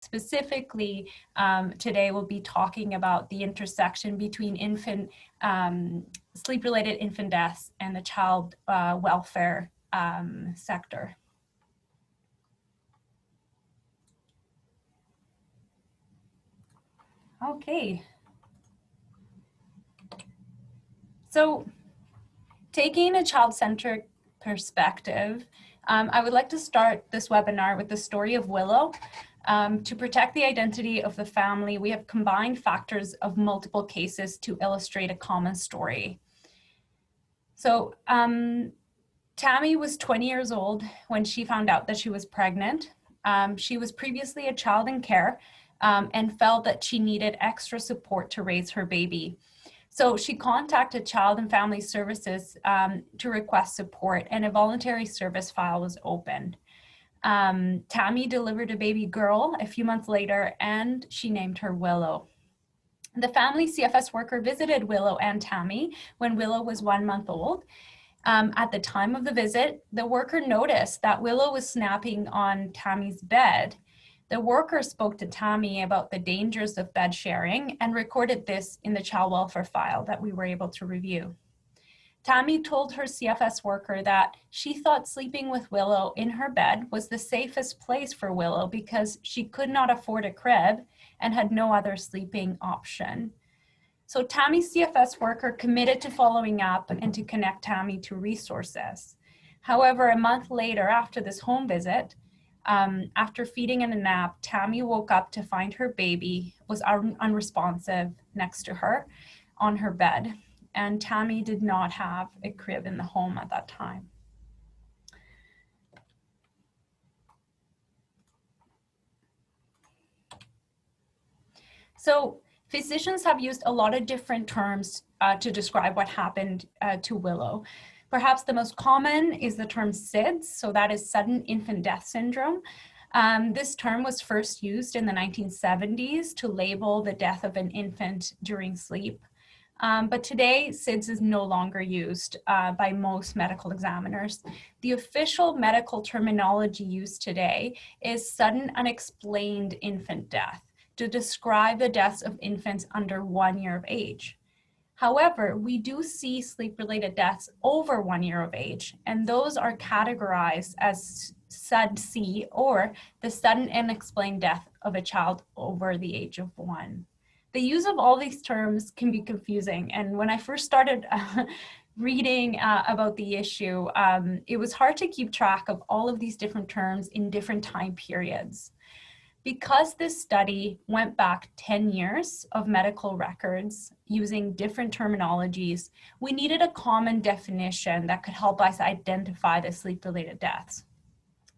Specifically, today we'll be talking about the intersection between sleep-related infant deaths and the child welfare sector. Okay. So taking a child-centric perspective, I would like to start this webinar with the story of Willow. To protect the identity of the family, we have combined factors of multiple cases to illustrate a common story. So Tammy was 20 years old when she found out that she was pregnant. She was previously a child in care and felt that she needed extra support to raise her baby. So she contacted Child and Family Services to request support, and a voluntary service file was opened. Tammy delivered a baby girl a few months later, and she named her Willow. The family CFS worker visited Willow and Tammy when Willow was 1 month old. At the time of the visit, the worker noticed that Willow was snapping on Tammy's bed. The worker spoke to Tammy about the dangers of bed sharing and recorded this in the child welfare file that we were able to review. Tammy told her CFS worker that she thought sleeping with Willow in her bed was the safest place for Willow because she could not afford a crib and had no other sleeping option. So Tammy's CFS worker committed to following up and to connect Tammy to resources. However, a month later after this home visit, after feeding and a nap, Tammy woke up to find her baby was unresponsive next to her on her bed. And Tammy did not have a crib in the home at that time. So physicians have used a lot of different terms to describe what happened to Willow. Perhaps the most common is the term SIDS, so that is sudden infant death syndrome. This term was first used in the 1970s to label the death of an infant during sleep. But today, SIDS is no longer used by most medical examiners. The official medical terminology used today is sudden unexplained infant death to describe the deaths of infants under 1 year of age. However, we do see sleep-related deaths over 1 year of age, and those are categorized as SUDC, or the sudden unexplained death of a child over the age of 1. The use of all these terms can be confusing, and when I first started reading about the issue, it was hard to keep track of all of these different terms in different time periods. Because this study went back 10 years of medical records using different terminologies, we needed a common definition that could help us identify the sleep-related deaths.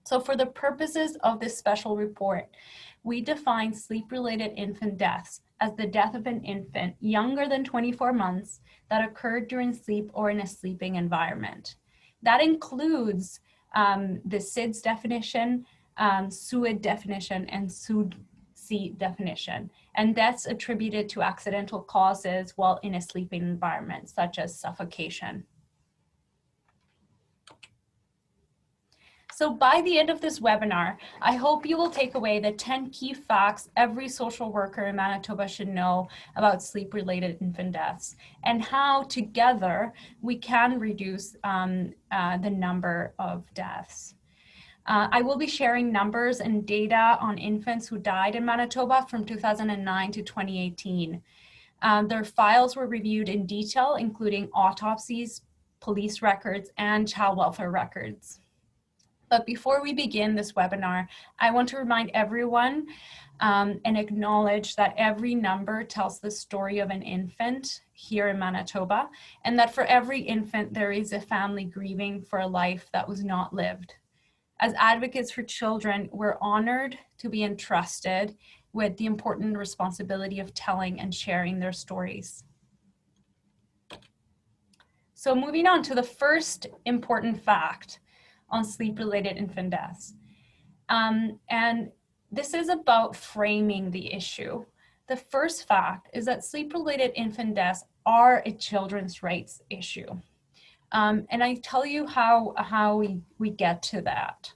So for the purposes of this special report, we define sleep-related infant deaths as the death of an infant younger than 24 months that occurred during sleep or in a sleeping environment. That includes the SIDS definition, SUID definition, and SUDC definition, and deaths attributed to accidental causes while in a sleeping environment, such as suffocation. So by the end of this webinar, I hope you will take away the 10 key facts every social worker in Manitoba should know about sleep-related infant deaths and how together we can reduce the number of deaths. I will be sharing numbers and data on infants who died in Manitoba from 2009 to 2018. Their files were reviewed in detail, including autopsies, police records, and child welfare records. But before we begin this webinar, I want to remind everyone and acknowledge that every number tells the story of an infant here in Manitoba, and that for every infant, there is a family grieving for a life that was not lived. As advocates for children, we're honored to be entrusted with the important responsibility of telling and sharing their stories. So moving on to the first important fact on sleep-related infant deaths. And this is about framing the issue. The first fact is that sleep-related infant deaths are a children's rights issue. And I tell you how we get to that.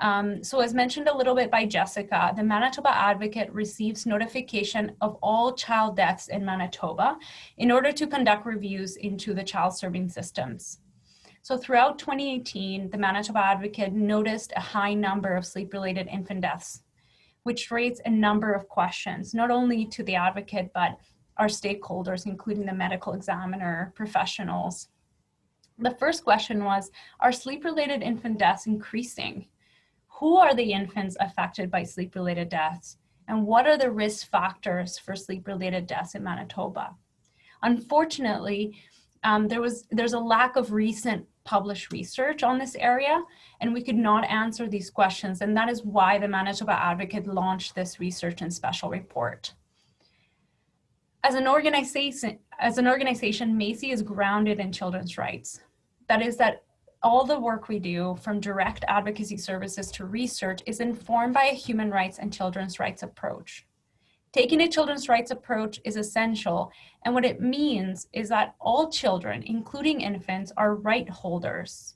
So as mentioned a little bit by Jessica, the Manitoba Advocate receives notification of all child deaths in Manitoba in order to conduct reviews into the child serving systems. So throughout 2018, the Manitoba Advocate noticed a high number of sleep-related infant deaths, which raised a number of questions, not only to the advocate, but our stakeholders, including the medical examiner, professionals. The first question was, are sleep-related infant deaths increasing? Who are the infants affected by sleep-related deaths? And what are the risk factors for sleep-related deaths in Manitoba? Unfortunately, there's a lack of recent published research on this area, and we could not answer these questions, and that is why the Manitoba Advocate launched this research and special report. As an organization, MACY is grounded in children's rights. That is that all the work we do, from direct advocacy services to research, is informed by a human rights and children's rights approach. Taking a children's rights approach is essential, and what it means is that all children, including infants, are right holders,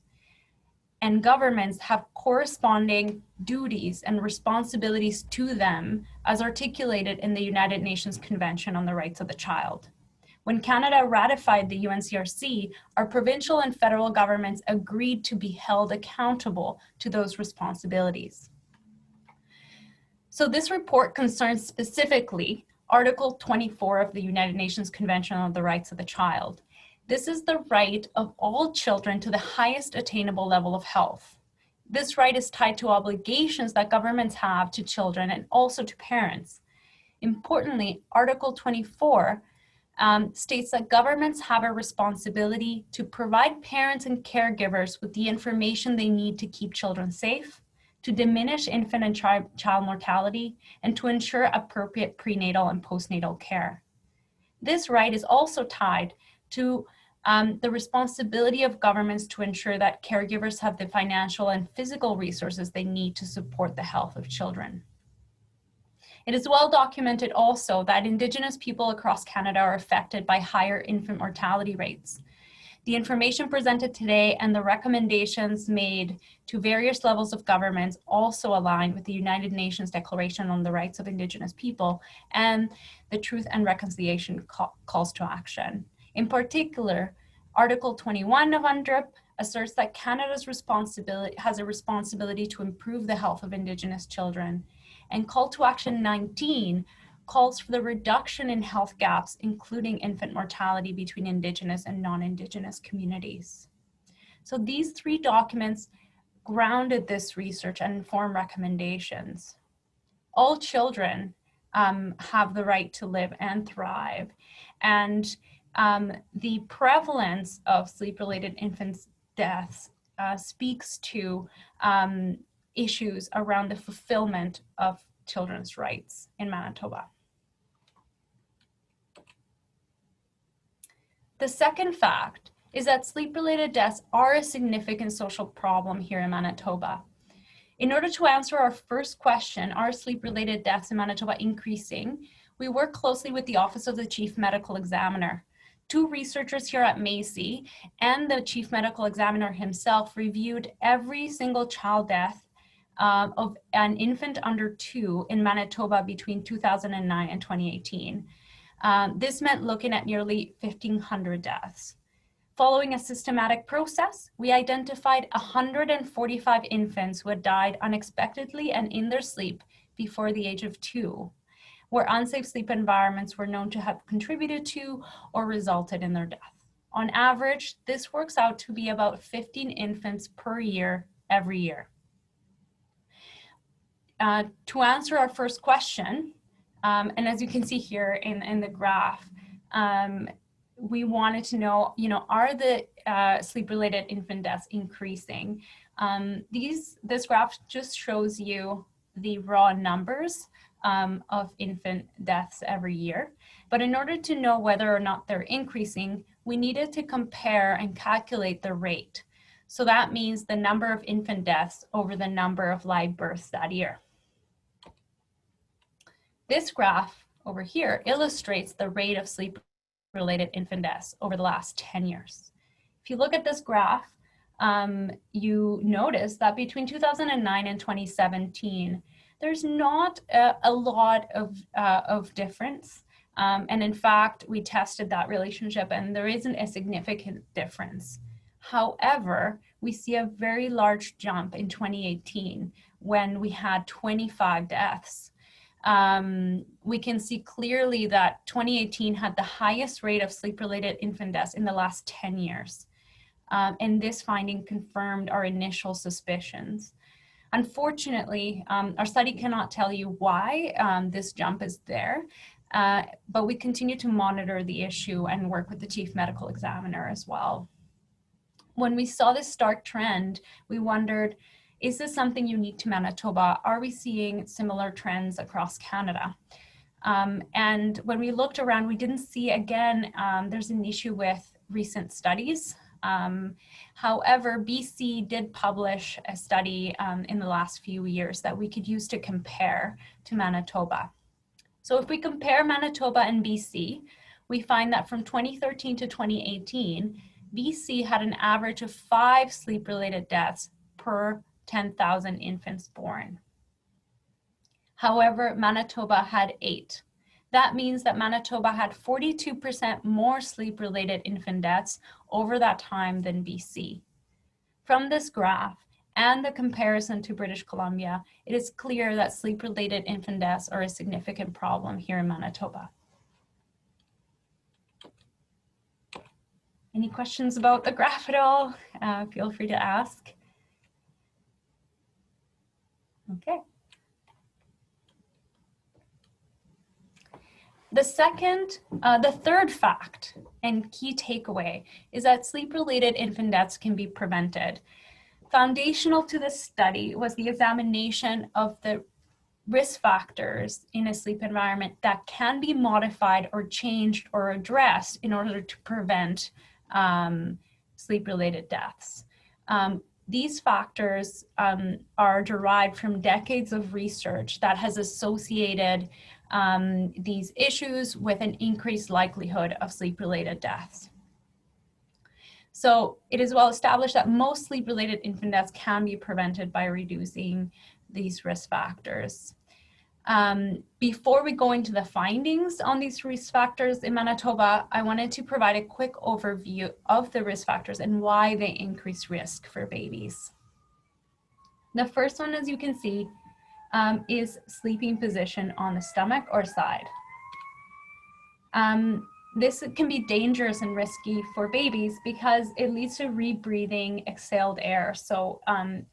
and governments have corresponding duties and responsibilities to them as articulated in the United Nations Convention on the Rights of the Child. When Canada ratified the UNCRC, our provincial and federal governments agreed to be held accountable to those responsibilities. So this report concerns specifically Article 24 of the United Nations Convention on the Rights of the Child. This is the right of all children to the highest attainable level of health. This right is tied to obligations that governments have to children and also to parents. Importantly, Article 24 states that governments have a responsibility to provide parents and caregivers with the information they need to keep children safe, to diminish infant and child mortality, and to ensure appropriate prenatal and postnatal care. This right is also tied to the responsibility of governments to ensure that caregivers have the financial and physical resources they need to support the health of children. It is well documented also that Indigenous people across Canada are affected by higher infant mortality rates. The information presented today and the recommendations made to various levels of governments also align with the United Nations Declaration on the Rights of Indigenous People and the Truth and Reconciliation calls to action. In particular, Article 21 of UNDRIP asserts that Canada's has a responsibility to improve the health of Indigenous children, and Call to Action 19 calls for the reduction in health gaps, including infant mortality between Indigenous and non-Indigenous communities. So these three documents grounded this research and inform recommendations. All children have the right to live and thrive, and the prevalence of sleep-related infant deaths speaks to issues around the fulfillment of children's rights in Manitoba. The second fact is that sleep-related deaths are a significant social problem here in Manitoba. In order to answer our first question, are sleep-related deaths in Manitoba increasing, we work closely with the Office of the Chief Medical Examiner. Two researchers here at MACY and the Chief Medical Examiner himself reviewed every single child death of an infant under 2 in Manitoba between 2009 and 2018. This meant looking at nearly 1,500 deaths. Following a systematic process, we identified 145 infants who had died unexpectedly and in their sleep before the age of 2, where unsafe sleep environments were known to have contributed to or resulted in their death. On average, this works out to be about 15 infants per year, every year. To answer our first question, and as you can see here in the graph, we wanted to know, are the sleep-related infant deaths increasing? This graph just shows you the raw numbers of infant deaths every year. But in order to know whether or not they're increasing, we needed to compare and calculate the rate. So that means the number of infant deaths over the number of live births that year. This graph over here illustrates the rate of sleep-related infant deaths over the last 10 years. If you look at this graph, you notice that between 2009 and 2017, there's not a lot of difference. And in fact, we tested that relationship and there isn't a significant difference. However, we see a very large jump in 2018 when we had 25 deaths. We can see clearly that 2018 had the highest rate of sleep-related infant deaths in the last 10 years. And this finding confirmed our initial suspicions. Unfortunately, our study cannot tell you why this jump is there, but we continue to monitor the issue and work with the chief medical examiner as well. When we saw this stark trend, we wondered, is this something unique to Manitoba? Are we seeing similar trends across Canada? And when we looked around, we didn't see, again, there's an issue with recent studies. However, BC did publish a study in the last few years that we could use to compare to Manitoba. So if we compare Manitoba and BC, we find that from 2013 to 2018, BC had an average of 5 sleep-related deaths per 10,000 infants born. However, Manitoba had 8. That means that Manitoba had 42% more sleep-related infant deaths over that time than BC. From this graph and the comparison to British Columbia, it is clear that sleep-related infant deaths are a significant problem here in Manitoba. Any questions about the graph at all? Feel free to ask. Okay. The third fact and key takeaway is that sleep-related infant deaths can be prevented. Foundational to this study was the examination of the risk factors in a sleep environment that can be modified or changed or addressed in order to prevent sleep-related deaths. These factors are derived from decades of research that has associated these issues with an increased likelihood of sleep-related deaths. So it is well established that most sleep-related infant deaths can be prevented by reducing these risk factors. Before we go into the findings on these risk factors in Manitoba, I wanted to provide a quick overview of the risk factors and why they increase risk for babies. The first one, as you can see, is sleeping position on the stomach or side. This can be dangerous and risky for babies because it leads to rebreathing exhaled air. So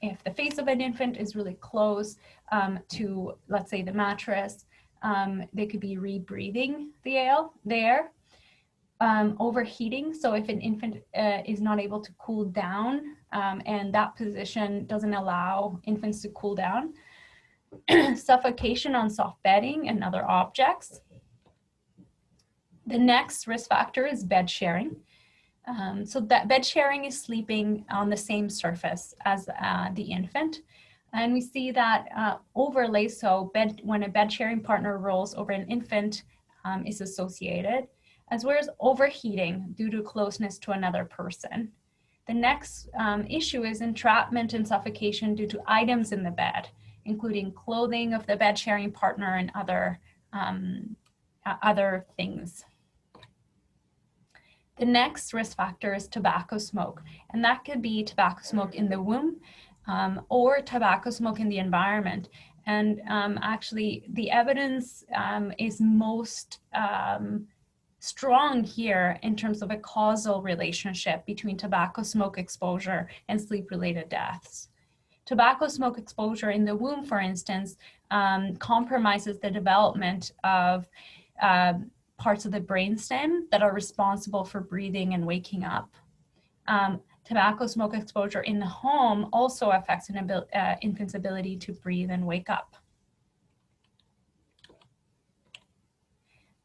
if the face of an infant is really close to, let's say, the mattress, they could be rebreathing the air. Overheating, so if an infant is not able to cool down and that position doesn't allow infants to cool down. Suffocation on soft bedding and other objects. The next risk factor is bed sharing. So that bed sharing is sleeping on the same surface as the infant. And we see that overlay, so when a bed sharing partner rolls over an infant is associated, as well as overheating due to closeness to another person. The next issue is entrapment and suffocation due to items in the bed, including clothing of the bed sharing partner and other things. The next risk factor is tobacco smoke, and that could be tobacco smoke in the womb or tobacco smoke in the environment. And actually, the evidence is most strong here in terms of a causal relationship between tobacco smoke exposure and sleep-related deaths. Tobacco smoke exposure in the womb, for instance, compromises the development of parts of the brainstem that are responsible for breathing and waking up. Tobacco smoke exposure in the home also affects an infant's ability to breathe and wake up.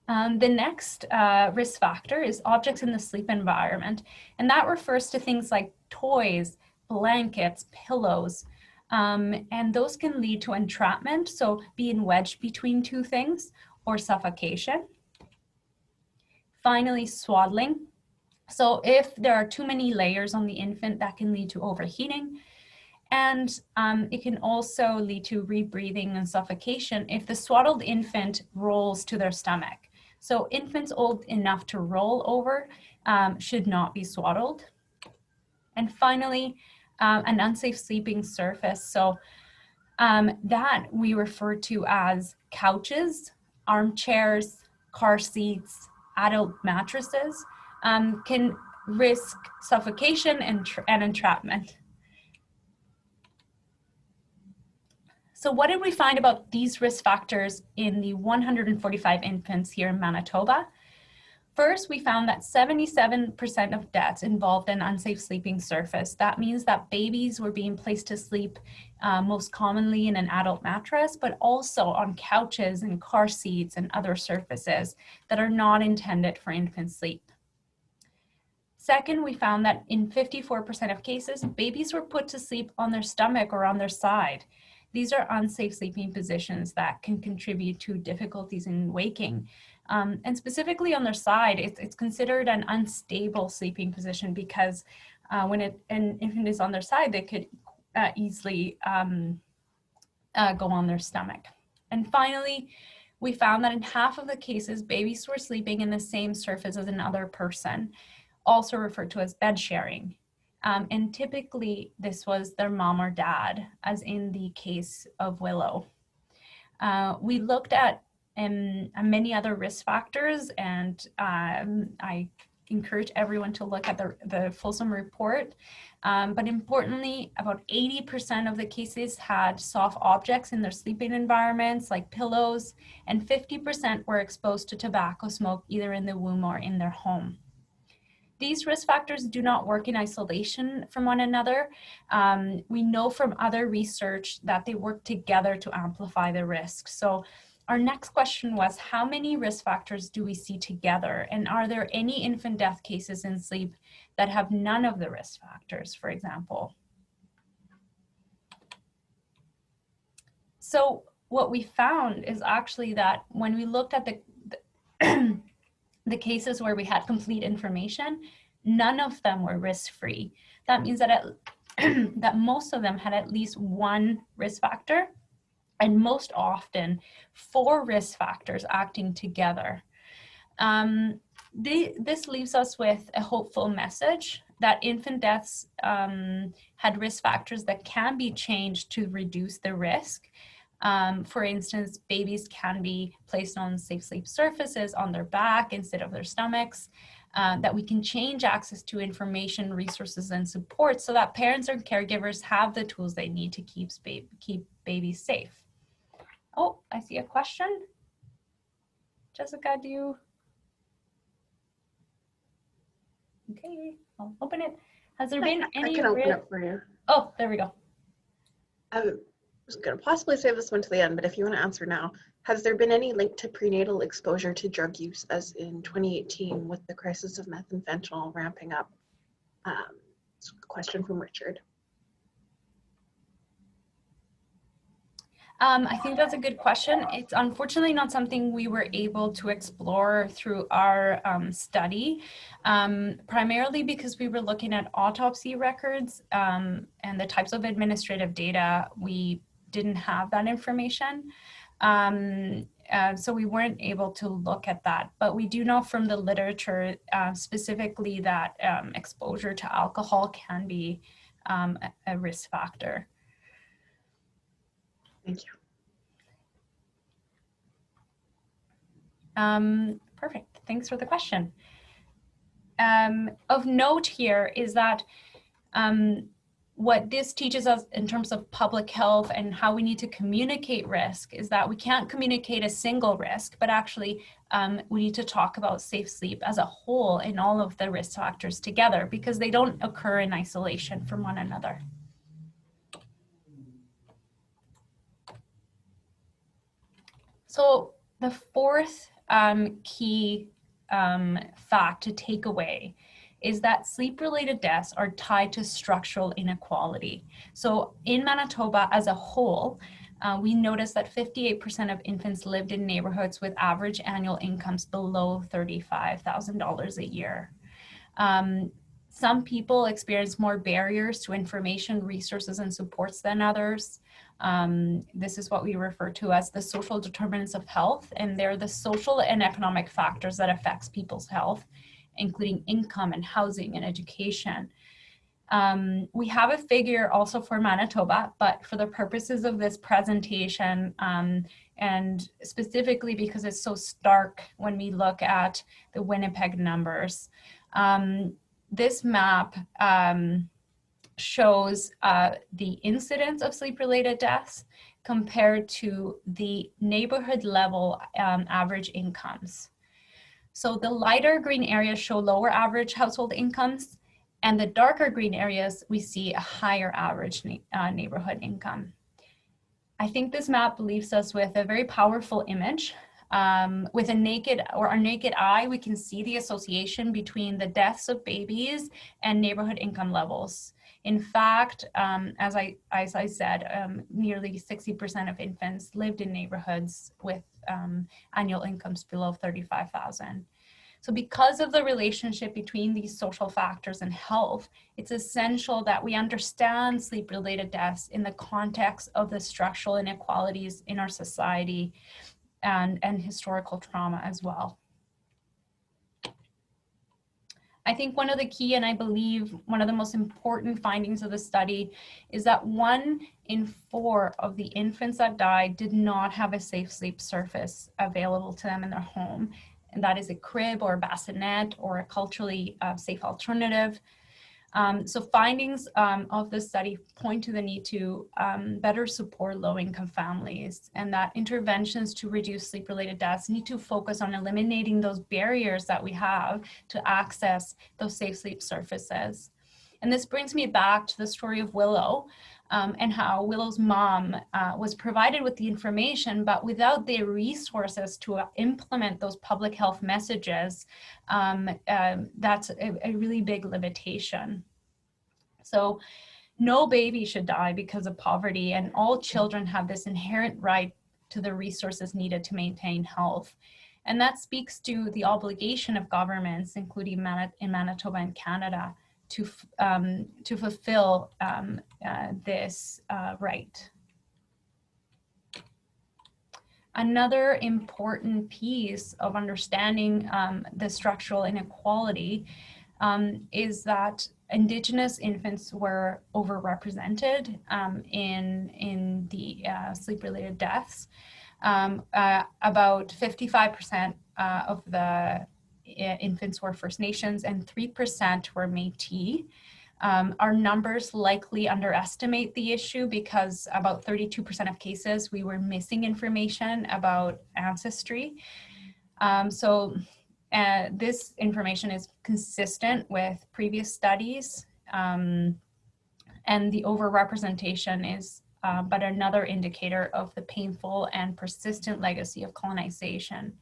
The next risk factor is objects in the sleep environment, and that refers to things like toys, blankets, pillows, and those can lead to entrapment, so being wedged between two things, or suffocation. Finally, swaddling. So if there are too many layers on the infant, that can lead to overheating. And it can also lead to rebreathing and suffocation if the swaddled infant rolls to their stomach. So infants old enough to roll over should not be swaddled. And finally, an unsafe sleeping surface. So that we refer to as couches, armchairs, car seats, adult mattresses can risk suffocation and entrapment. So what did we find about these risk factors in the 145 infants here in Manitoba? First, we found that 77% of deaths involved an unsafe sleeping surface. That means that babies were being placed to sleep most commonly in an adult mattress, but also on couches and car seats and other surfaces that are not intended for infant sleep. Second, we found that in 54% of cases, babies were put to sleep on their stomach or on their side. These are unsafe sleeping positions that can contribute to difficulties in waking. And specifically on their side, it's considered an unstable sleeping position because when an infant is on their side, they could easily go on their stomach. And finally, we found that in half of the cases, babies were sleeping in the same surface as another person, also referred to as bed sharing. And typically this was their mom or dad, as in the case of Willow. We looked at many other risk factors, and I encourage everyone to look at the fulsome report. But importantly, about 80% of the cases had soft objects in their sleeping environments, like pillows, and 50% were exposed to tobacco smoke, either in the womb or in their home. These risk factors do not work in isolation from one another. We know from other research that they work together to amplify the risk. So our next question was, how many risk factors do we see together? And are there any infant death cases in sleep that have none of the risk factors, for example? So what we found is actually that when we looked at the cases where we had complete information, none of them were risk-free. That means that that most of them had at least one risk factor, and most often 4 risk factors acting together. This leaves us with a hopeful message that infant deaths had risk factors that can be changed to reduce the risk. For instance, babies can be placed on safe sleep surfaces on their back instead of their stomachs, that we can change access to information, resources, and support so that parents or caregivers have the tools they need to keep babies safe. Oh, I see a question. Jessica, do you? Okay, I'll open it. Has there been any? I can open it for you. Oh, there we go. I was going to possibly save this one to the end, but if you want to answer now, has there been any link to prenatal exposure to drug use as in 2018 with the crisis of meth and fentanyl ramping up? Question from Richard. I think that's a good question. It's unfortunately not something we were able to explore through our study, primarily because we were looking at autopsy records and the types of administrative data. We didn't have that information. So we weren't able to look at that, but we do know from the literature specifically that exposure to alcohol can be a risk factor. Thank you. Perfect. Thanks for the question. Of note here is that what this teaches us in terms of public health and how we need to communicate risk is that we can't communicate a single risk, but actually we need to talk about safe sleep as a whole in all of the risk factors together because they don't occur in isolation from one another. So the fourth key fact to take away is that sleep-related deaths are tied to structural inequality. So in Manitoba as a whole, we noticed that 58% of infants lived in neighborhoods with average annual incomes below $35,000 a year. Some people experience more barriers to information, resources, and supports than others. This is what we refer to as the social determinants of health, and they're the social and economic factors that affects people's health, including income and housing and education. We have a figure also for Manitoba, but for the purposes of this presentation, and specifically because it's so stark when we look at the Winnipeg numbers, this map shows the incidence of sleep-related deaths compared to the neighborhood level average incomes. So the lighter green areas show lower average household incomes, and the darker green areas, we see a higher average neighborhood income. I think this map leaves us with a very powerful image. With our naked eye, we can see the association between the deaths of babies and neighborhood income levels. In fact, as I said, nearly 60% of infants lived in neighborhoods with annual incomes below $35,000. So because of the relationship between these social factors and health, it's essential that we understand sleep-related deaths in the context of the structural inequalities in our society and historical trauma as well. I think one of the key, and I believe one of the most important findings of the study, is that 1 in 4 of the infants that died did not have a safe sleep surface available to them in their home. And that is a crib or a bassinet or a culturally safe alternative. So findings of the study point to the need to better support low-income families, and that interventions to reduce sleep-related deaths need to focus on eliminating those barriers that we have to access those safe sleep surfaces. And this brings me back to the story of Willow, and how Willow's mom was provided with the information, but without the resources to implement those public health messages, that's a really big limitation. So no baby should die because of poverty, and all children have this inherent right to the resources needed to maintain health. And that speaks to the obligation of governments, including in Manitoba and Canada, to fulfill this right. Another important piece of understanding the structural inequality is that Indigenous infants were overrepresented in the sleep-related deaths. About 55% of the infants were First Nations and 3% were MACY. Our numbers likely underestimate the issue because about 32% of cases we were missing information about ancestry. This information is consistent with previous studies, and the overrepresentation is but another indicator of the painful and persistent legacy of colonization.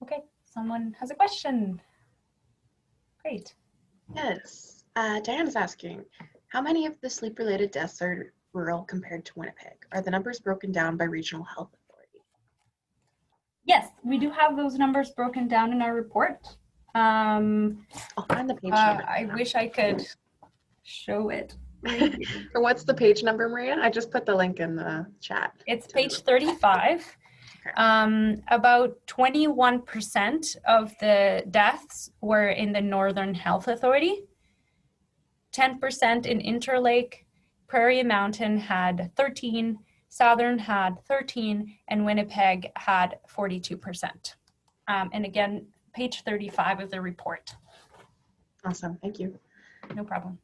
Okay, someone has a question. Great. Yes, Diana's asking, how many of the sleep-related deaths are rural compared to Winnipeg? Are the numbers broken down by regional health authority? Yes, we do have those numbers broken down in our report. I'll find the page number. I wish I could show it. Or what's the page number, Maria? I just put the link in the chat. It's page 35. Okay. About 21% of the deaths were in the Northern Health Authority, 10% in Interlake, Prairie Mountain had 13, Southern had 13, and Winnipeg had 42%. And again, page 35 of the report. Awesome, thank you. No problem.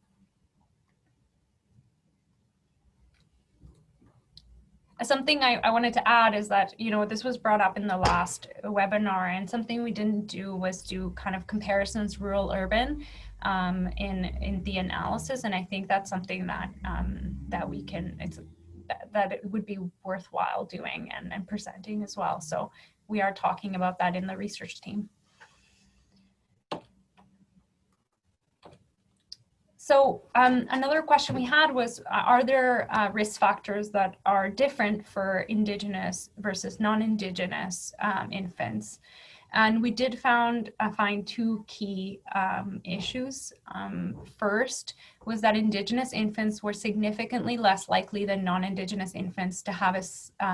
Something I wanted to add is that, this was brought up in the last webinar, and something we didn't do was do kind of comparisons rural-urban in the analysis, and I think that's something that that it would be worthwhile doing and presenting as well. So we are talking about that in the research team. So another question we had was, are there risk factors that are different for Indigenous versus non-Indigenous infants? And we did find two key issues. First was that Indigenous infants were significantly less likely than non-Indigenous infants to have a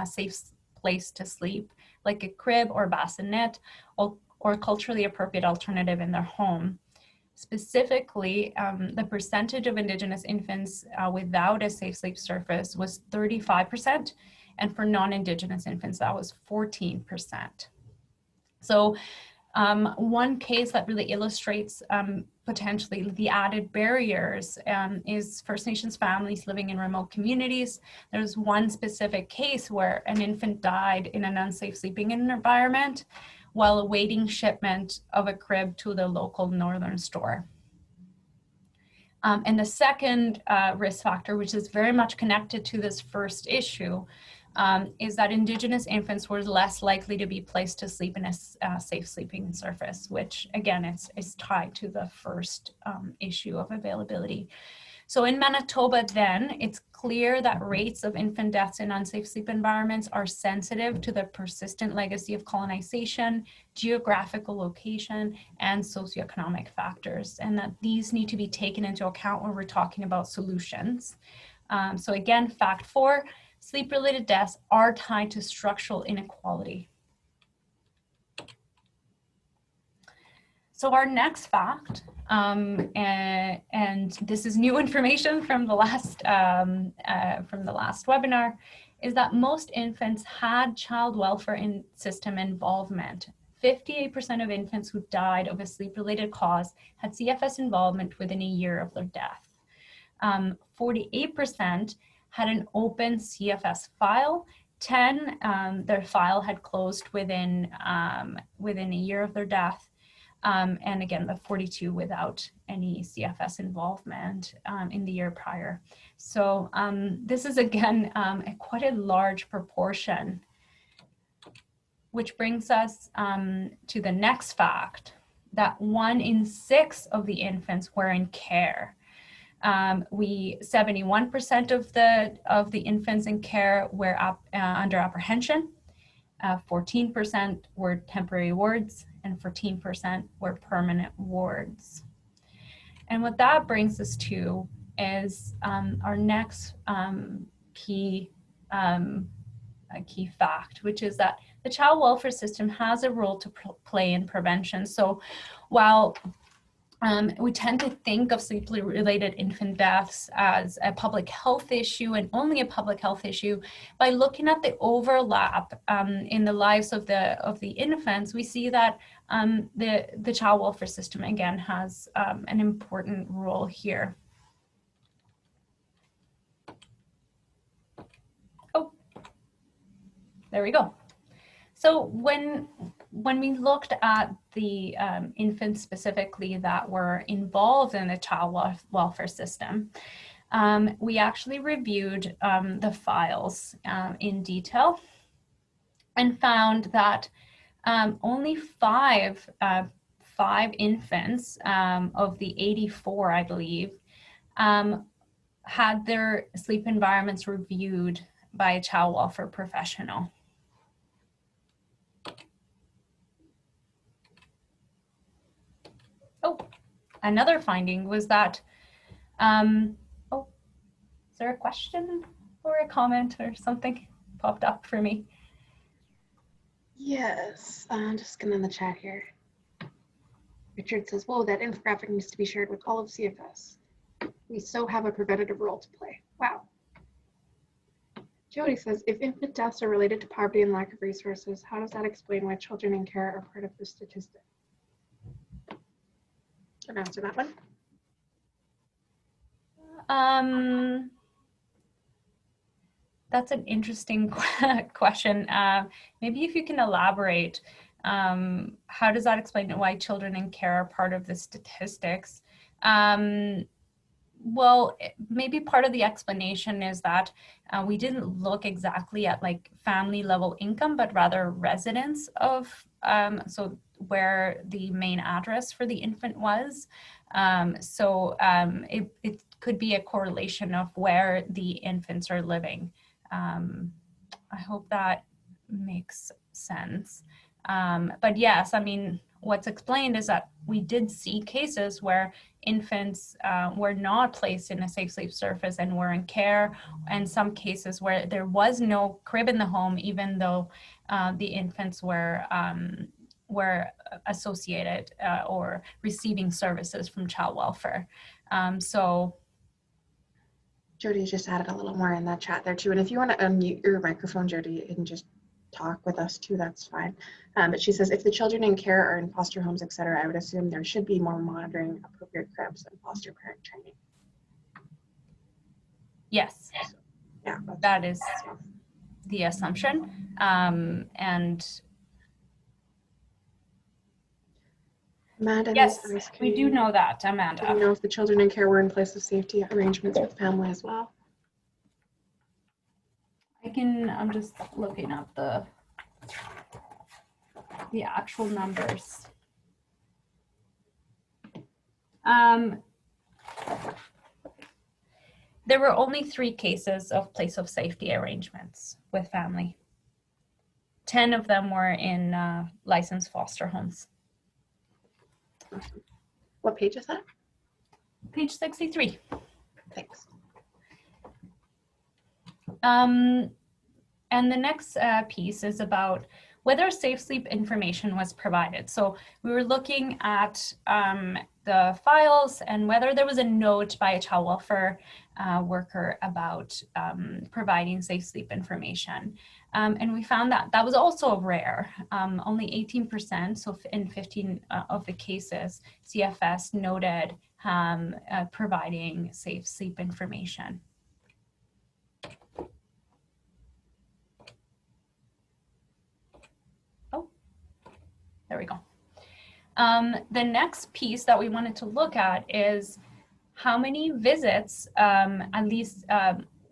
safe place to sleep, like a crib or bassinet, or culturally appropriate alternative in their home. Specifically, the percentage of Indigenous infants without a safe sleep surface was 35%, and for non-Indigenous infants, that was 14%. So one case that really illustrates potentially the added barriers is First Nations families living in remote communities. There's one specific case where an infant died in an unsafe sleeping environment while awaiting shipment of a crib to the local northern store. And the second risk factor, which is very much connected to this first issue, is that Indigenous infants were less likely to be placed to sleep in a safe sleeping surface, which again is tied to the first issue of availability. So in Manitoba then, it's clear that rates of infant deaths in unsafe sleep environments are sensitive to the persistent legacy of colonization, geographical location, and socioeconomic factors, and that these need to be taken into account when we're talking about solutions. So again, fact 4, sleep-related deaths are tied to structural inequality. So our next fact, and this is new information from the last webinar, is that most infants had child welfare system involvement. 58% of infants who died of a sleep-related cause had CFS involvement within a year of their death. 48% had an open CFS file. 10, their file had closed within a year of their death. And again, the 42 without any CFS involvement in the year prior. So this is again quite a large proportion, which brings us to the next fact, that 1 in 6 of the infants were in care. 71% of the infants in care were under apprehension. 14% were temporary wards, and 14% were permanent wards. And what that brings us to is our next key fact, which is that the child welfare system has a role to play in prevention. So while we tend to think of sleep-related infant deaths as a public health issue and only a public health issue, by looking at the overlap in the lives of the infants, we see that the child welfare system again has an important role here. Oh, there we go. So when we looked at the infants specifically that were involved in the child welfare system, we actually reviewed the files in detail and found that only five infants of the 84, I believe, had their sleep environments reviewed by a child welfare professional. Oh, another finding was that, oh, is there a question or a comment or something popped up for me? Yes, I'm just going in the chat here. Richard says, whoa, that infographic needs to be shared with all of CFS. We so have a preventative role to play. Wow. Jody says, if infant deaths are related to poverty and lack of resources, how does that explain why children in care are part of the statistic? Can I answer that one? That's an interesting question. Maybe if you can elaborate, how does that explain why children in care are part of the statistics? Well, maybe part of the explanation is that we didn't look exactly at like family level income, but rather residence of, so where the main address for the infant was. It could be a correlation of where the infants are living. I hope that makes sense. But yes, I mean, what's explained is that we did see cases where infants were not placed in a safe sleep surface and were in care, and some cases where there was no crib in the home, even though the infants were associated or receiving services from child welfare. Jody just added a little more in the chat there too. And if you want to unmute your microphone, Jody, and just talk with us too, that's fine. But she says, if the children in care are in foster homes, etc., I would assume there should be more monitoring, appropriate cribs, and foster parent training. Yes, so, yeah, that is the assumption. And Amanda, yes, we do know that, Amanda. Do we know if the children in care were in place of safety arrangements with family as well? I'm just looking up the actual numbers. There were only 3 cases of place of safety arrangements with family. 10 of them were in licensed foster homes. Awesome. What page is that? Page 63. Thanks. And the next piece is about whether safe sleep information was provided. So we were looking at the files and whether there was a note by a child welfare worker about providing safe sleep information. And we found that that was also rare. Only 18%, so in 15 of the cases, CFS noted providing safe sleep information. There we go. The next piece that we wanted to look at is how many visits, at least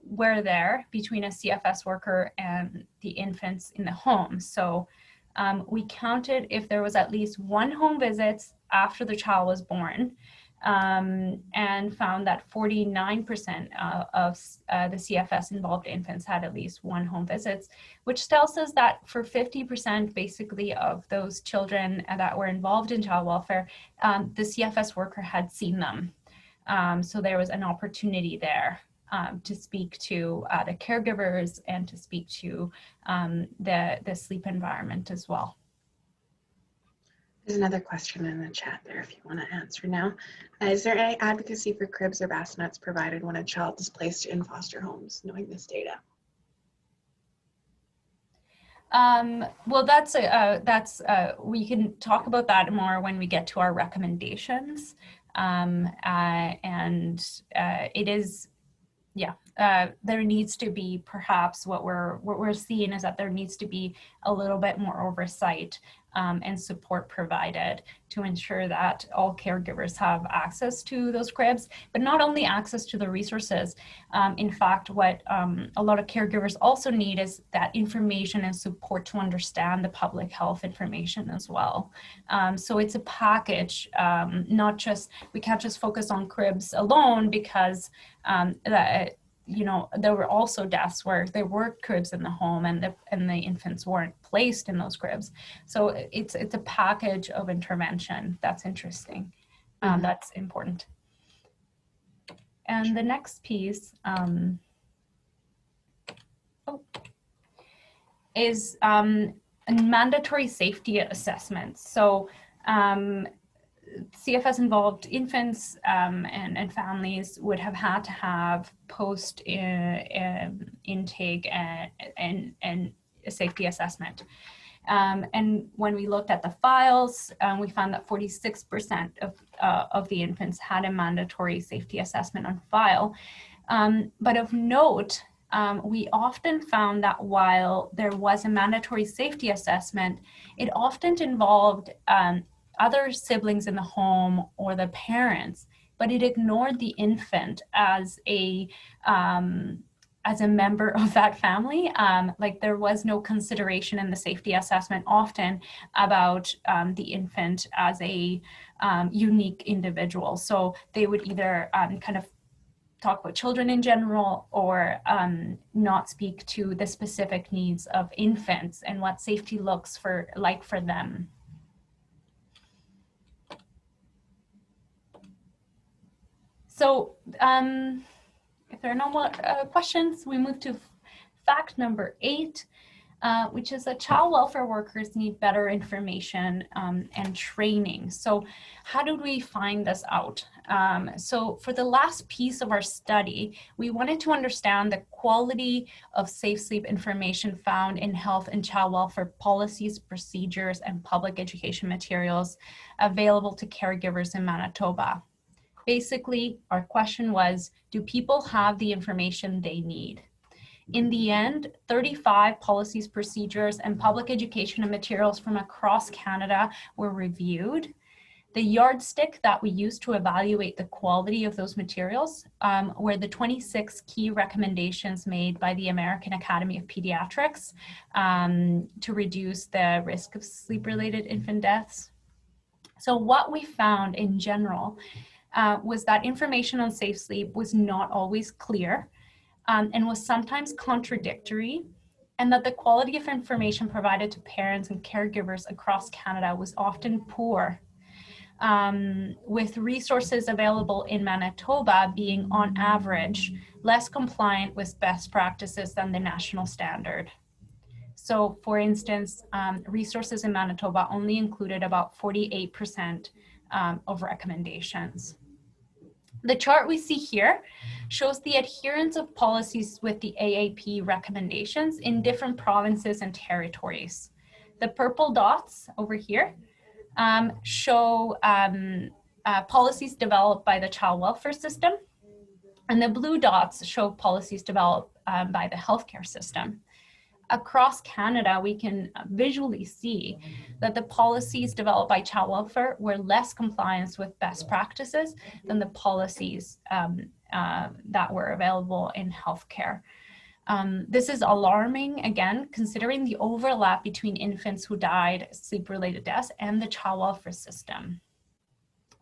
were there between a CFS worker and the infants in the home. So we counted if there was at least 1 home visit after the child was born, and found that 49% of the CFS involved infants had at least 1 home visit, which tells us that for 50% basically of those children that were involved in child welfare, the CFS worker had seen them. So there was an opportunity there to speak to the caregivers and to speak to the sleep environment as well. There's another question in the chat there if you want to answer now. Is there any advocacy for cribs or bassinets provided when a child is placed in foster homes, knowing this data? Well, we can talk about that more when we get to our recommendations. It is, there needs to be perhaps what we're seeing is that there needs to be a little bit more oversight and support provided to ensure that all caregivers have access to those cribs, but not only access to the resources. In fact, what a lot of caregivers also need is that information and support to understand the public health information as well. So it's a package, not just, we can't just focus on cribs alone because there were also deaths where there were cribs in the home and the infants weren't placed in those cribs. So it's a package of intervention that's interesting. That's important. And the next piece is mandatory safety assessments. So CFS involved infants and families would have had to have post intake and a safety assessment. And when we looked at the files, we found that 46% of the infants had a mandatory safety assessment on file. But of note, we often found that while there was a mandatory safety assessment, it often involved other siblings in the home or the parents, but it ignored the infant as a as a member of that family. Like there was no consideration in the safety assessment often about the infant as a unique individual. So they would either kind of talk about children in general or not speak to the specific needs of infants and what safety looks like for them. So if there are no more questions, we move to fact number 8, which is that child welfare workers need better information and training. So how did we find this out? So for the last piece of our study, we wanted to understand the quality of safe sleep information found in health and child welfare policies, procedures, and public education materials available to caregivers in Manitoba. Basically, our question was, do people have the information they need? In the end, 35 policies, procedures, and public education and materials from across Canada were reviewed. The yardstick that we used to evaluate the quality of those materials were the 26 key recommendations made by the American Academy of Pediatrics to reduce the risk of sleep-related infant deaths. So what we found in general was that information on safe sleep was not always clear and was sometimes contradictory, and that the quality of information provided to parents and caregivers across Canada was often poor, with resources available in Manitoba being on average less compliant with best practices than the national standard. So for instance, resources in Manitoba only included about 48% of recommendations. The chart we see here shows the adherence of policies with the AAP recommendations in different provinces and territories. The purple dots over here show policies developed by the child welfare system, and the blue dots show policies developed by the healthcare system. Across Canada, we can visually see that the policies developed by child welfare were less compliant with best practices than the policies that were available in healthcare. This is alarming, again, considering the overlap between infants who died sleep-related deaths and the child welfare system.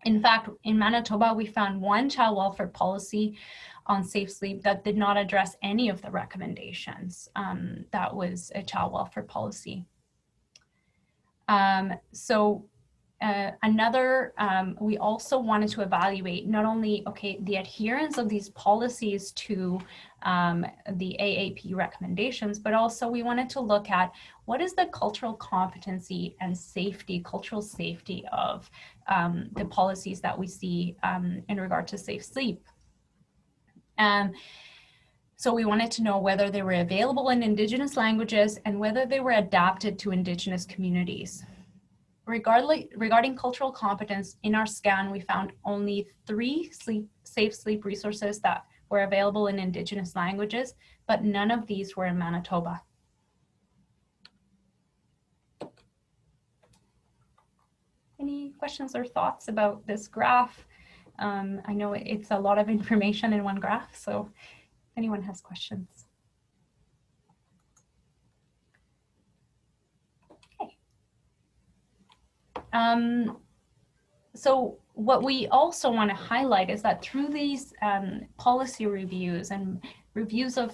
In fact, in Manitoba, we found one child welfare policy on safe sleep that did not address any of the recommendations. That was a child welfare policy. We also wanted to evaluate not only, the adherence of these policies to the AAP recommendations, but also we wanted to look at what is the cultural competency and safety, cultural safety of the policies that we see in regard to safe sleep. So we wanted to know whether they were available in Indigenous languages and whether they were adapted to Indigenous communities. Regarding cultural competence, in our scan, we found only 3 safe sleep resources that were available in Indigenous languages, but none of these were in Manitoba. Any questions or thoughts about this graph? I know it's a lot of information in one graph, so if anyone has questions. Okay. So what we also want to highlight is that through these policy reviews and reviews of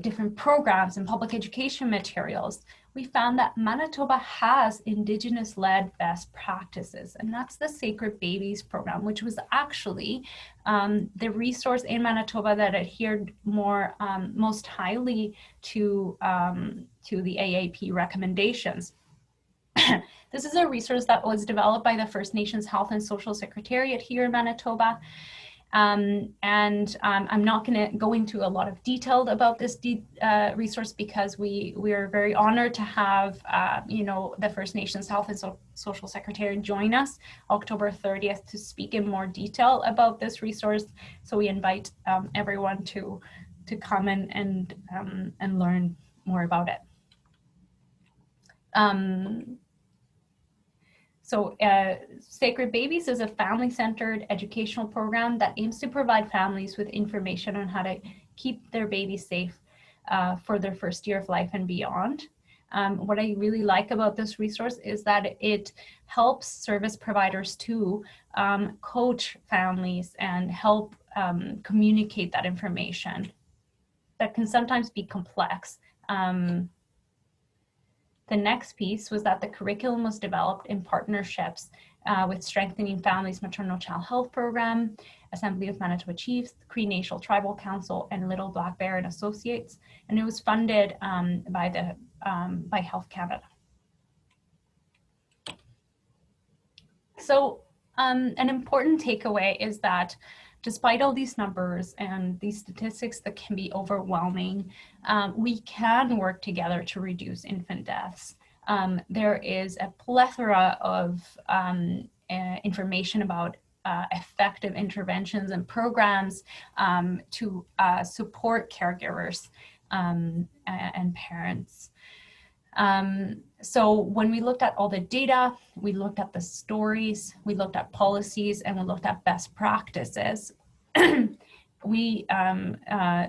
different programs and public education materials, we found that Manitoba has Indigenous-led best practices, and that's the Sacred Babies program, which was actually the resource in Manitoba that adhered most highly to the AAP recommendations. This is a resource that was developed by the First Nations Health and Social Secretariat here in Manitoba. I'm not going to go into a lot of detail about this resource because we are very honored to have the First Nations Health and Social Secretary join us October 30th to speak in more detail about this resource. So we invite everyone to come and learn more about it. Sacred Babies is a family-centered educational program that aims to provide families with information on how to keep their baby safe for their first year of life and beyond. What I really like about this resource is that it helps service providers to coach families and help communicate that information that can sometimes be complex. The next piece was that the curriculum was developed in partnerships with Strengthening Families Maternal Child Health Program, Assembly of Manitoba Chiefs, Cree Nation Tribal Council, and Little Black Bear and Associates, and it was funded by Health Canada. So an important takeaway is that despite all these numbers and these statistics that can be overwhelming, we can work together to reduce infant deaths. There is a plethora of information about effective interventions and programs to support caregivers and parents. So when we looked at all the data, we looked at the stories, we looked at policies, and we looked at best practices. We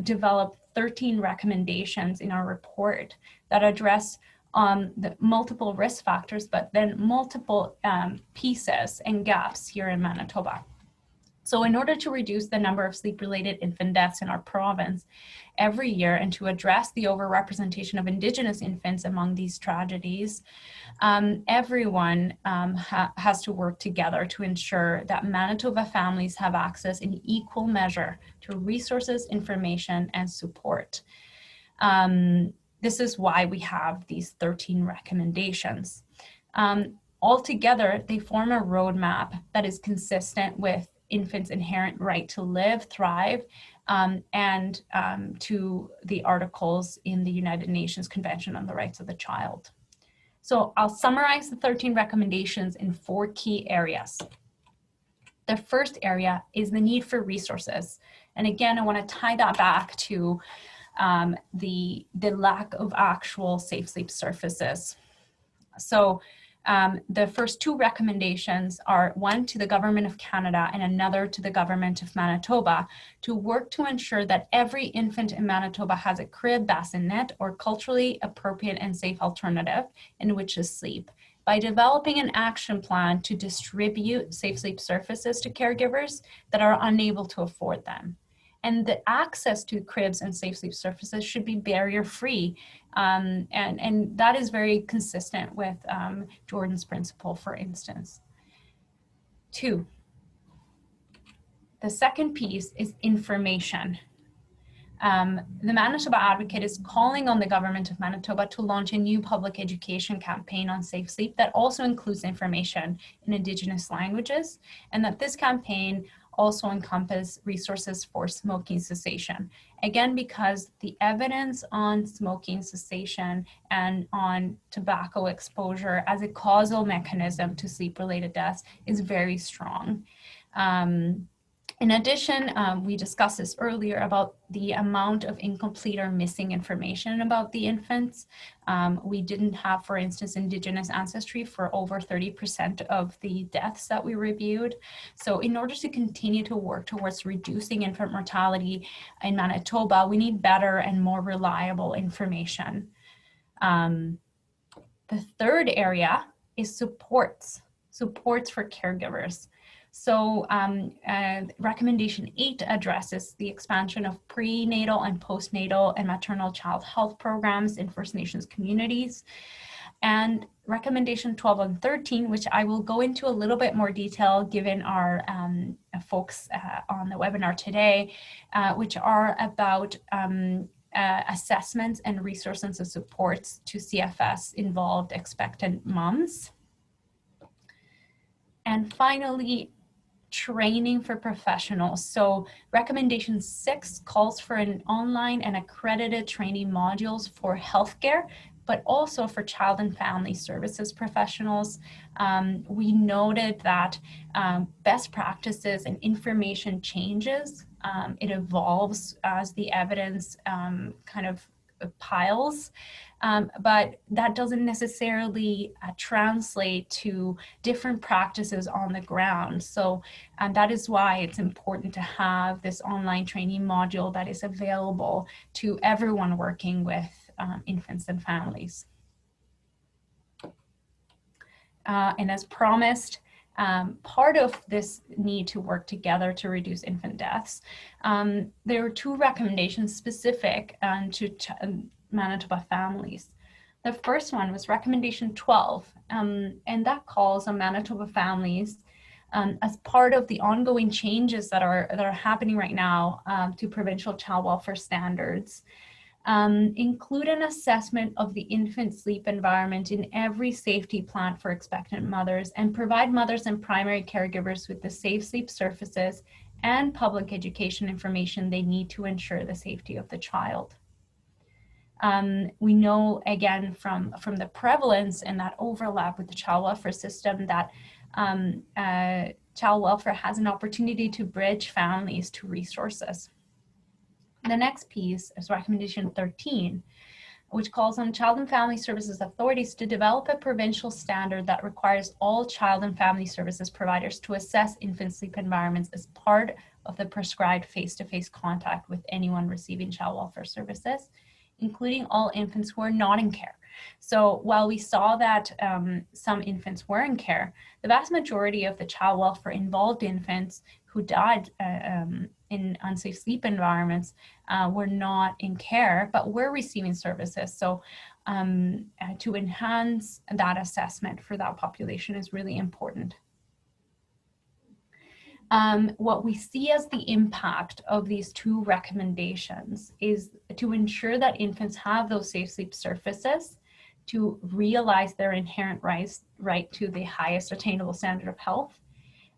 developed 13 recommendations in our report that address the multiple risk factors, but then multiple pieces and gaps here in Manitoba. So in order to reduce the number of sleep-related infant deaths in our province every year and to address the overrepresentation of Indigenous infants among these tragedies, everyone has to work together to ensure that Manitoba families have access in equal measure to resources, information, and support. This is why we have these 13 recommendations. Altogether, they form a roadmap that is consistent with infants' inherent right to live, thrive, and to the articles in the United Nations Convention on the Rights of the Child. So I'll summarize the 13 recommendations in 4 key areas. The first area is the need for resources. And again, I want to tie that back to the lack of actual safe sleep surfaces. So the first 2 recommendations are one to the Government of Canada and another to the Government of Manitoba to work to ensure that every infant in Manitoba has a crib, bassinet, or culturally appropriate and safe alternative in which to sleep by developing an action plan to distribute safe sleep surfaces to caregivers that are unable to afford them. And the access to cribs and safe sleep surfaces should be barrier-free. And that is very consistent with Jordan's principle, for instance. 2, the second piece is information. The Manitoba Advocate is calling on the Government of Manitoba to launch a new public education campaign on safe sleep that also includes information in Indigenous languages, and that this campaign also encompass resources for smoking cessation. Again, because the evidence on smoking cessation and on tobacco exposure as a causal mechanism to sleep-related deaths is very strong. In addition, we discussed this earlier about the amount of incomplete or missing information about the infants. We didn't have, for instance, Indigenous ancestry for over 30% of the deaths that we reviewed. So in order to continue to work towards reducing infant mortality in Manitoba, we need better and more reliable information. The third area is supports for caregivers. So recommendation 8 addresses the expansion of prenatal and postnatal and maternal child health programs in First Nations communities. And recommendation 12 and 13, which I will go into a little bit more detail given our folks on the webinar today, which are about assessments and resources and supports to CFS involved expectant moms. And finally, training for professionals. So recommendation 6 calls for an online and accredited training modules for healthcare, but also for child and family services professionals. We noted that best practices and information changes. It evolves as the evidence kind of piles, but that doesn't necessarily translate to different practices on the ground. So that is why it's important to have this online training module that is available to everyone working with infants and families. And as promised, part of this need to work together to reduce infant deaths, there were 2 recommendations specific to Manitoba families. The first one was recommendation 12, and that calls on Manitoba families as part of the ongoing changes that are happening right now to provincial child welfare standards. Include an assessment of the infant sleep environment in every safety plan for expectant mothers, and provide mothers and primary caregivers with the safe sleep surfaces and public education information they need to ensure the safety of the child. We know, again, from the prevalence and that overlap with the child welfare system, that child welfare has an opportunity to bridge families to resources. The next piece is recommendation 13, which calls on Child and Family Services authorities to develop a provincial standard that requires all child and family services providers to assess infant sleep environments as part of the prescribed face-to-face contact with anyone receiving child welfare services, including all infants who are not in care. So while we saw that some infants were in care, the vast majority of the child welfare involved infants who died in unsafe sleep environments were not in care, but were receiving services. So to enhance that assessment for that population is really important. What we see as the impact of these 2 recommendations is to ensure that infants have those safe sleep surfaces, to realize their inherent right to the highest attainable standard of health,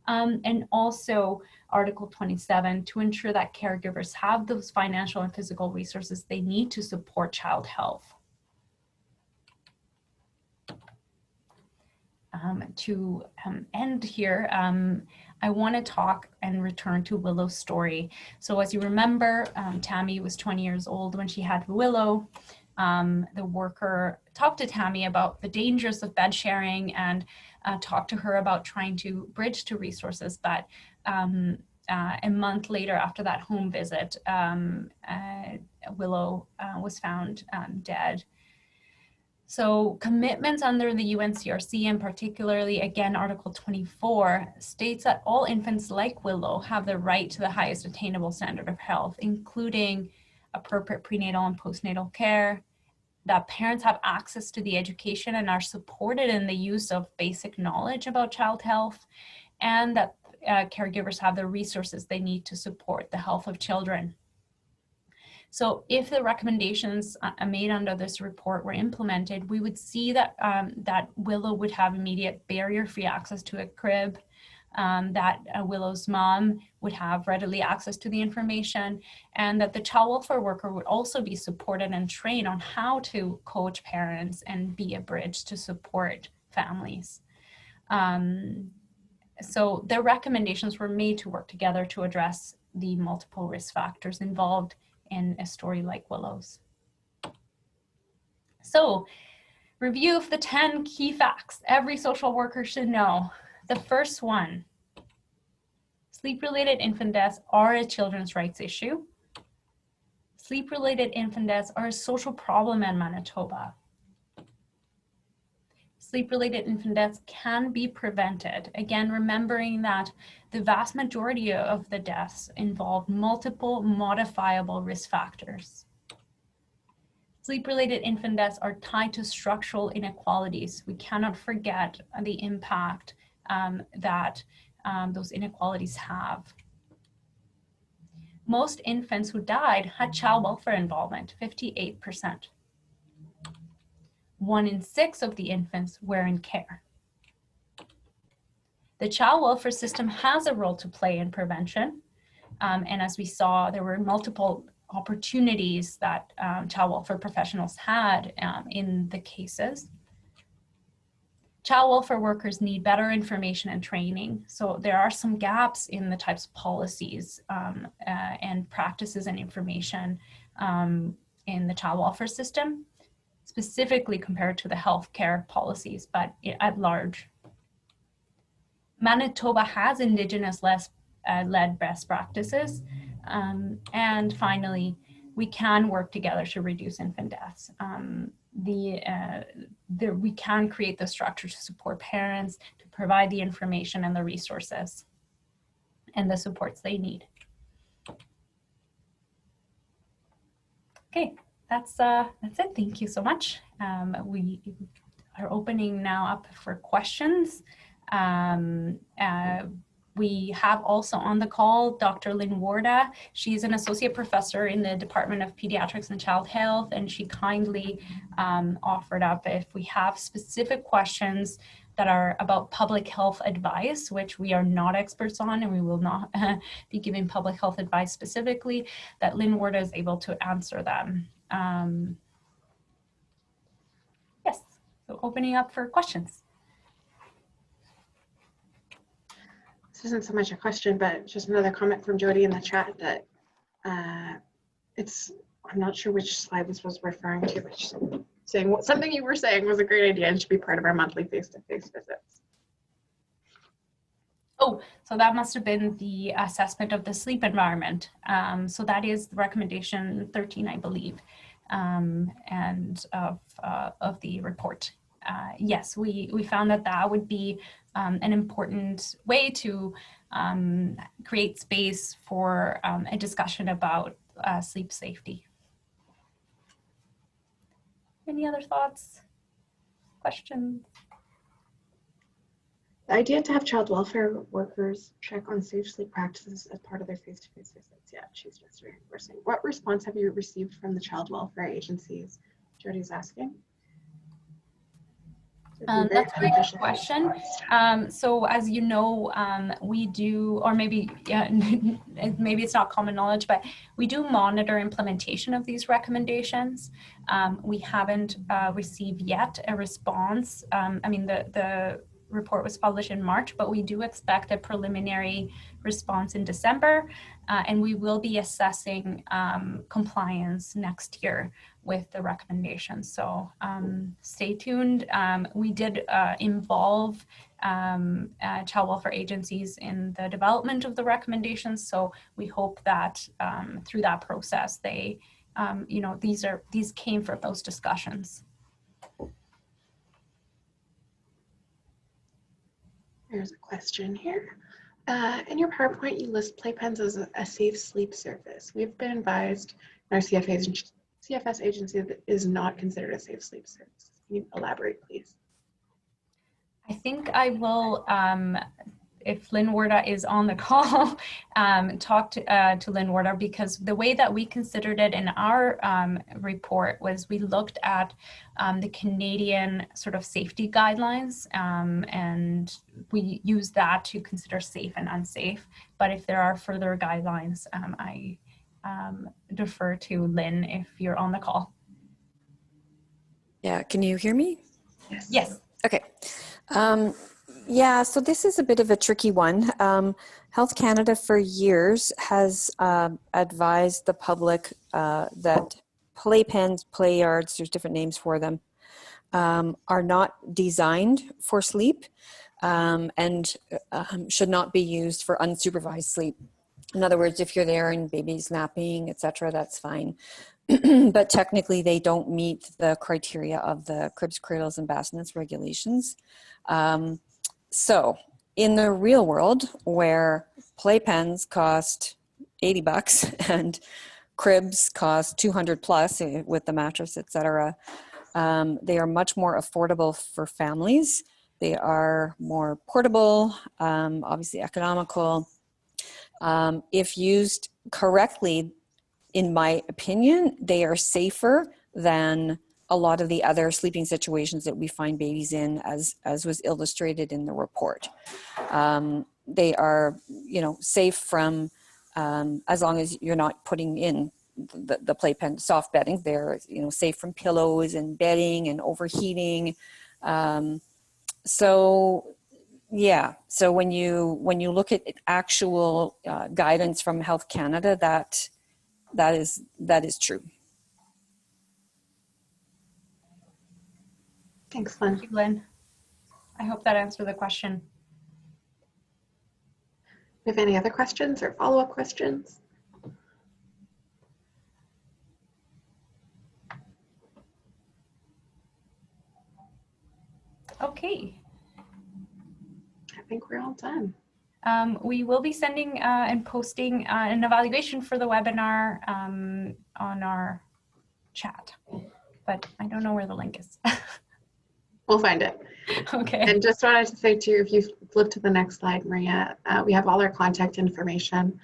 and also Article 27, to ensure that caregivers have those financial and physical resources they need to support child health. To end here, I want to talk and return to Willow's story. So as you remember, Tammy was 20 years old when she had Willow. The worker talked to Tammy about the dangers of bed sharing and talked to her about trying to bridge to resources. But a month later, after that home visit, Willow was found dead. So commitments under the UNCRC, and particularly, again, Article 24, states that all infants like Willow have the right to the highest attainable standard of health, including appropriate prenatal and postnatal care, that parents have access to the education and are supported in the use of basic knowledge about child health, and that caregivers have the resources they need to support the health of children. So if the recommendations made under this report were implemented, we would see that, that Willow would have immediate barrier-free access to a crib, that Willow's mom would have readily access to the information, and that the child welfare worker would also be supported and trained on how to coach parents and be a bridge to support families. So the recommendations were made to work together to address the multiple risk factors involved in a story like Willow's. So, review of the 10 key facts every social worker should know. The first one, sleep-related infant deaths are a children's rights issue. Sleep-related infant deaths are a social problem in Manitoba. Sleep-related infant deaths can be prevented. Again, remembering that the vast majority of the deaths involve multiple modifiable risk factors. Sleep-related infant deaths are tied to structural inequalities. We cannot forget the impact that those inequalities have. Most infants who died had child welfare involvement, 58%. 1 in 6 of the infants were in care. The child welfare system has a role to play in prevention. And as we saw, there were multiple opportunities that child welfare professionals had in the cases. Child welfare workers need better information and training. So there are some gaps in the types of policies and practices and information in the child welfare system, specifically compared to the healthcare policies, but at large. Manitoba has Indigenous-led best practices. And finally, we can work together to reduce infant deaths. We can create the structure to support parents, to provide the information and the resources and the supports they need. Okay, that's it. Thank you so much. We are opening now up for questions. We have also on the call Dr. Lynn Warda. She's an associate professor in the Department of Pediatrics and Child Health, and she kindly offered up if we have specific questions that are about public health advice, which we are not experts on, and we will not be giving public health advice specifically, that Lynn Warda is able to answer them. Yes, so opening up for questions. This isn't so much a question, but just another comment from Jody in the chat that I'm not sure which slide this was referring to, but she's saying something you were saying was a great idea and should be part of our monthly face-to-face visits. Oh, so that must have been the assessment of the sleep environment. So that is the recommendation 13, I believe, and of the report. Yes, we found that would be an important way to create space for a discussion about sleep safety. Any other thoughts, questions? The idea to have child welfare workers check on safe sleep practices as part of their face-to-face visits. Yeah, she's just reinforcing. What response have you received from the child welfare agencies? Jody's asking. That's a very good question. So as you know, we do, or maybe maybe it's not common knowledge, but we do monitor implementation of these recommendations. We haven't received yet a response. I mean, the report was published in March, but we do expect a preliminary response in December, and we will be assessing compliance next year with the recommendations. So stay tuned. We did involve child welfare agencies in the development of the recommendations. So we hope that through that process, they, these came from those discussions. There's a question here. In your PowerPoint, you list playpens as a safe sleep surface. We've been advised in our CFS agency that is not considered a safe sleep surface. Can you elaborate, please? I think I will, if Lynn Warda is on the call, talk to Lynn Warda, because the way that we considered it in our report was we looked at the Canadian sort of safety guidelines, and we used that to consider safe and unsafe. But if there are further guidelines, I defer to Lynn if you're on the call. Yeah, can you hear me? Yes. Yes. Okay. Yeah, so this is a bit of a tricky one. Health Canada for years has advised the public that playpens, play yards, there's different names for them, are not designed for sleep and should not be used for unsupervised sleep. In other words, if you're there and baby's napping, etc., that's fine. But technically, they don't meet the criteria of the cribs, cradles, and bassinets regulations. So in the real world, where playpens cost $80 and cribs cost 200 plus with the mattress, etc., they are much more affordable for families. They are more portable, obviously economical. If used correctly, in my opinion, they are safer than a lot of the other sleeping situations that we find babies in, as was illustrated in the report. They are, safe from, as long as you're not putting in the playpen soft bedding. They're, safe from pillows and bedding and overheating. So yeah, so when you look at actual guidance from Health Canada, that is true. Thanks, Lynn. Thank you, Lynn. I hope that answered the question. Do you have any other questions or follow-up questions? Okay. I think we're all done. We will be sending and posting an evaluation for the webinar on our chat, but I don't know where the link is. We'll find it. Okay. And just wanted to say too, if you flip to the next slide, Maria, we have all our contact information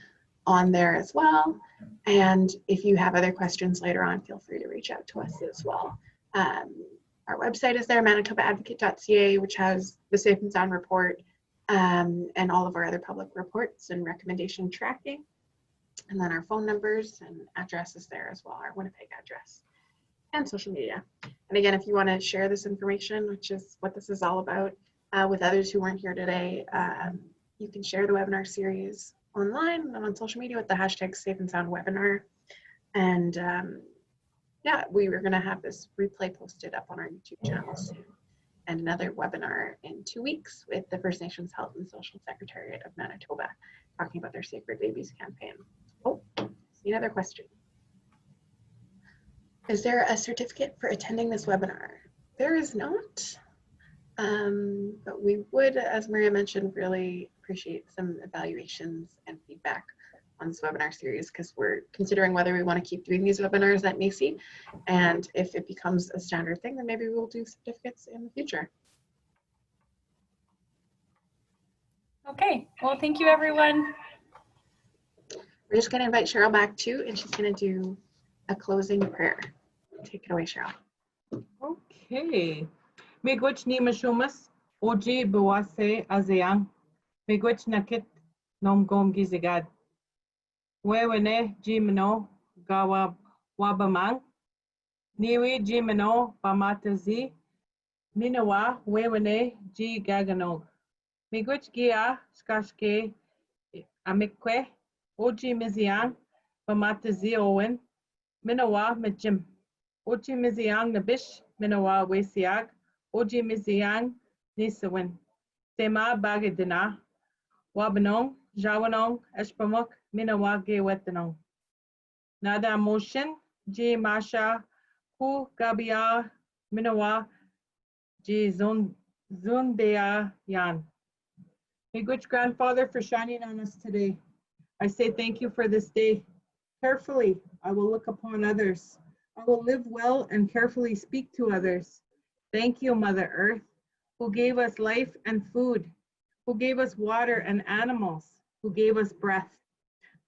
on there as well. And if you have other questions later on, feel free to reach out to us as well. Our website is there, manitobaadvocate.ca, which has the Safe and Sound report and all of our other public reports and recommendation tracking. And then our phone numbers and addresses there as well, our Winnipeg address and social media. And again, if you want to share this information, which is what this is all about, with others who weren't here today, you can share the webinar series online and on social media with the hashtag Safe and Sound webinar. And yeah, we were going to have this replay posted up on our YouTube channel soon. And another webinar in 2 weeks with the First Nations Health and Social Secretariat of Manitoba, talking about their Sacred Babies campaign. Oh, see another question. Is there a certificate for attending this webinar? There is not, but we would, as Maria mentioned, really appreciate some evaluations and feedback on this webinar series, because we're considering whether we want to keep doing these webinars at MACY, and if it becomes a standard thing, then maybe we'll do certificates in the future. Okay, well, thank you, everyone. We're just going to invite Cheryl back too, and she's going to do a closing prayer. Take it away, Cheryl. Okay. Miigwech ni mashumas, oji buwase azeyang. Miigwech nakit nom gom gizigad. Wewene jimeno gawa wabamang. Niwi jimeno bamatazi. Minawa wewene ji gaganog. Miigwech gia skashke amikwe. Oji miziang bamatazi owen. Minawa majim. Oji miziang nabish. Minawa wesiag. Oji miziang nisawin. Tema bagadina. Wabanong, Jawanong, Eshpamuk, Minawa gewetanong. Nada motion, Ji Masha, Ku Gabia, Minawa, Ji Zundea Yan. Miigwech grandfather for shining on us today. I say thank you for this day. Carefully, I will look upon others. I will live well and carefully speak to others. Thank you, Mother Earth, who gave us life and food, who gave us water and animals, who gave us breath.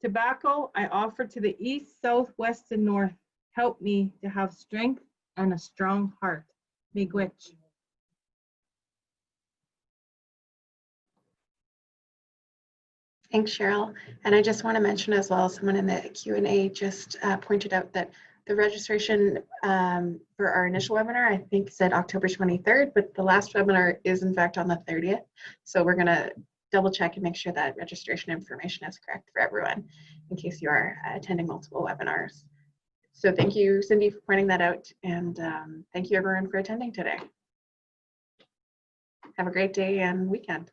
Tobacco I offer to the east, south, west, and north. Help me to have strength and a strong heart. Miigwech. Thanks, Cheryl. And I just want to mention as well, someone in the Q&A just pointed out that the registration for our initial webinar, I think said October 23rd, but the last webinar is in fact on the 30th. So we're going to double check and make sure that registration information is correct for everyone in case you are attending multiple webinars. So thank you, Cindy, for pointing that out. And thank you everyone for attending today. Have a great day and weekend.